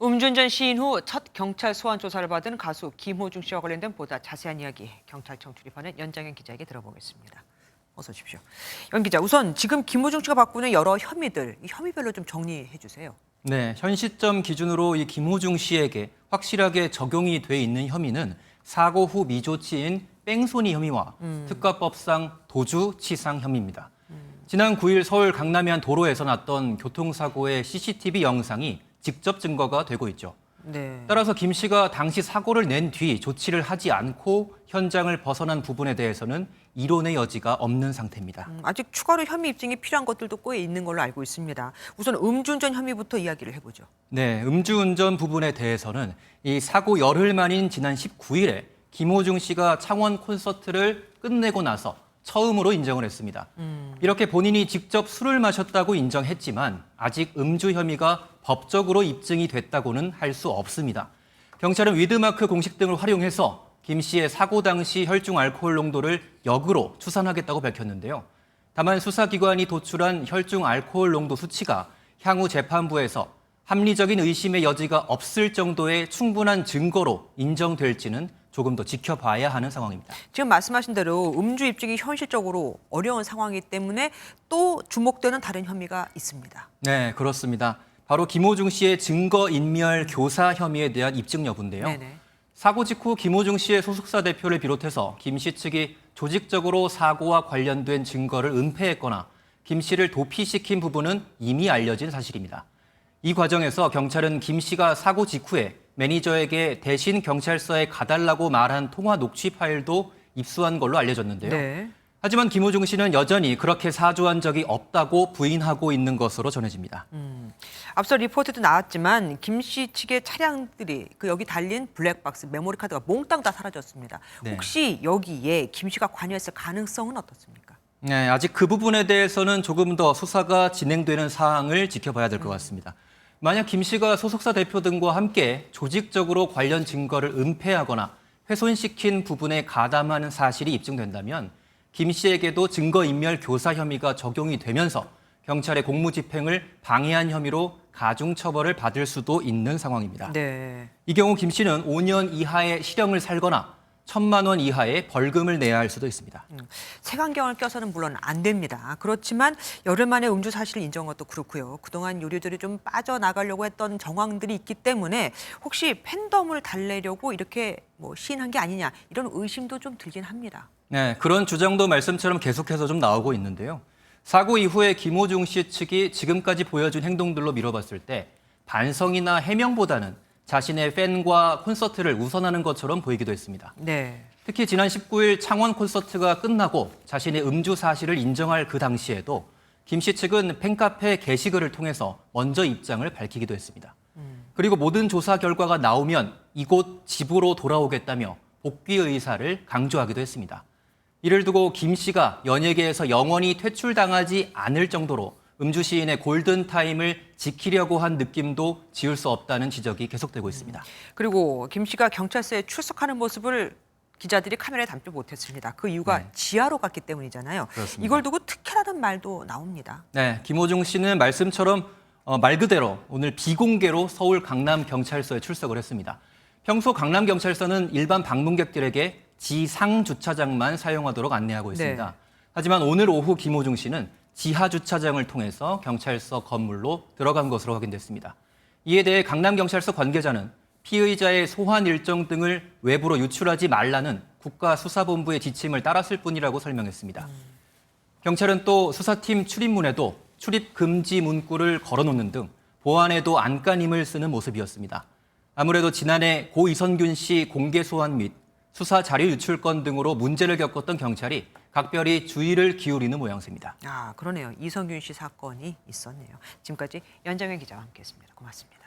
음주운전 시인 후 첫 경찰 소환 조사를 받은 가수 김호중 씨와 관련된 보다 자세한 이야기 경찰청 출입하는 연장현 기자에게 들어보겠습니다. 어서 오십시오. 연 기자, 우선 지금 김호중 씨가 받고 있는 여러 혐의들, 이 혐의별로 좀 정리해 주세요. 네, 현 시점 기준으로 이 김호중 씨에게 확실하게 적용이 돼 있는 혐의는 사고 후 미조치인 뺑소니 혐의와 특가법상 도주치상 혐의입니다. 지난 9일 서울 강남의 한 도로에서 났던 교통사고의 CCTV 영상이 직접 증거가 되고 있죠. 네. 따라서 김 씨가 당시 사고를 낸 뒤 조치를 하지 않고 현장을 벗어난 부분에 대해서는 이론의 여지가 없는 상태입니다. 아직 추가로 혐의 입증이 필요한 것들도 꽤 있는 걸로 알고 있습니다. 우선 음주운전 혐의부터 이야기를 해보죠. 네, 음주운전 부분에 대해서는 이 사고 열흘 만인 지난 19일에 김호중 씨가 창원 콘서트를 끝내고 나서 처음으로 인정을 했습니다. 이렇게 본인이 직접 술을 마셨다고 인정했지만 아직 음주 혐의가 법적으로 입증이 됐다고는 할 수 없습니다. 경찰은 위드마크 공식 등을 활용해서 김 씨의 사고 당시 혈중 알코올 농도를 역으로 추산하겠다고 밝혔는데요. 다만 수사기관이 도출한 혈중 알코올 농도 수치가 향후 재판부에서 합리적인 의심의 여지가 없을 정도의 충분한 증거로 인정될지는 조금 더 지켜봐야 하는 상황입니다. 지금 말씀하신 대로 음주 입증이 현실적으로 어려운 상황이기 때문에 또 주목되는 다른 혐의가 있습니다. 네, 그렇습니다. 바로 김호중 씨의 증거인멸 교사 혐의에 대한 입증 여부인데요. 네네. 사고 직후 김호중 씨의 소속사 대표를 비롯해서 김 씨 측이 조직적으로 사고와 관련된 증거를 은폐했거나 김 씨를 도피시킨 부분은 이미 알려진 사실입니다. 이 과정에서 경찰은 김 씨가 사고 직후에 매니저에게 대신 경찰서에 가달라고 말한 통화 녹취 파일도 입수한 걸로 알려졌는데요. 네. 하지만 김호중 씨는 여전히 그렇게 사주한 적이 없다고 부인하고 있는 것으로 전해집니다. 앞서 리포트도 나왔지만 김 씨 측의 차량들이 여기 달린 블랙박스, 메모리 카드가 몽땅 다 사라졌습니다. 네. 혹시 여기에 김 씨가 관여했을 가능성은 어떻습니까? 네, 아직 그 부분에 대해서는 조금 더 수사가 진행되는 사항을 지켜봐야 될 것 같습니다. 만약 김 씨가 소속사 대표 등과 함께 조직적으로 관련 증거를 은폐하거나 훼손시킨 부분에 가담하는 사실이 입증된다면 김 씨에게도 증거인멸 교사 혐의가 적용이 되면서 경찰의 공무집행을 방해한 혐의로 가중처벌을 받을 수도 있는 상황입니다. 네. 이 경우 김 씨는 5년 이하의 실형을 살거나 1,000만 원 이하의 벌금을 내야 할 수도 있습니다. 색안경을 껴서는 물론 안 됩니다. 그렇지만 열흘 만에 음주 사실을 인정한 것도 그렇고요. 그동안 요리들이 좀 빠져나가려고 했던 정황들이 있기 때문에 혹시 팬덤을 달래려고 이렇게 시인한 게 아니냐 이런 의심도 좀 들긴 합니다. 네, 그런 주장도 말씀처럼 계속해서 좀 나오고 있는데요. 사고 이후에 김호중 씨 측이 지금까지 보여준 행동들로 미뤄봤을 때 반성이나 해명보다는 자신의 팬과 콘서트를 우선하는 것처럼 보이기도 했습니다. 네. 특히 지난 19일 창원 콘서트가 끝나고 자신의 음주 사실을 인정할 그 당시에도 김 씨 측은 팬카페 게시글을 통해서 먼저 입장을 밝히기도 했습니다. 그리고 모든 조사 결과가 나오면 이곳 집으로 돌아오겠다며 복귀 의사를 강조하기도 했습니다. 이를 두고 김 씨가 연예계에서 영원히 퇴출당하지 않을 정도로 음주 시인의 골든타임을 지키려고 한 느낌도 지울 수 없다는 지적이 계속되고 있습니다. 그리고 김 씨가 경찰서에 출석하는 모습을 기자들이 카메라에 담지 못했습니다. 그 이유가 지하로 갔기 때문이잖아요. 그렇습니다. 이걸 두고 특혜라는 말도 나옵니다. 네, 김호중 씨는 말씀처럼 말 그대로 오늘 비공개로 서울 강남경찰서에 출석을 했습니다. 평소 강남경찰서는 일반 방문객들에게 지상 주차장만 사용하도록 안내하고 있습니다. 네. 하지만 오늘 오후 김호중 씨는 지하 주차장을 통해서 경찰서 건물로 들어간 것으로 확인됐습니다. 이에 대해 강남경찰서 관계자는 피의자의 소환 일정 등을 외부로 유출하지 말라는 국가수사본부의 지침을 따랐을 뿐이라고 설명했습니다. 경찰은 또 수사팀 출입문에도 출입 금지 문구를 걸어놓는 등 보안에도 안간힘을 쓰는 모습이었습니다. 아무래도 지난해 고 이선균 씨 공개 소환 및 수사 자료 유출 건 등으로 문제를 겪었던 경찰이 각별히 주의를 기울이는 모양새입니다. 그러네요. 이성균 씨 사건이 있었네요. 지금까지 연장현 기자와 함께했습니다. 고맙습니다.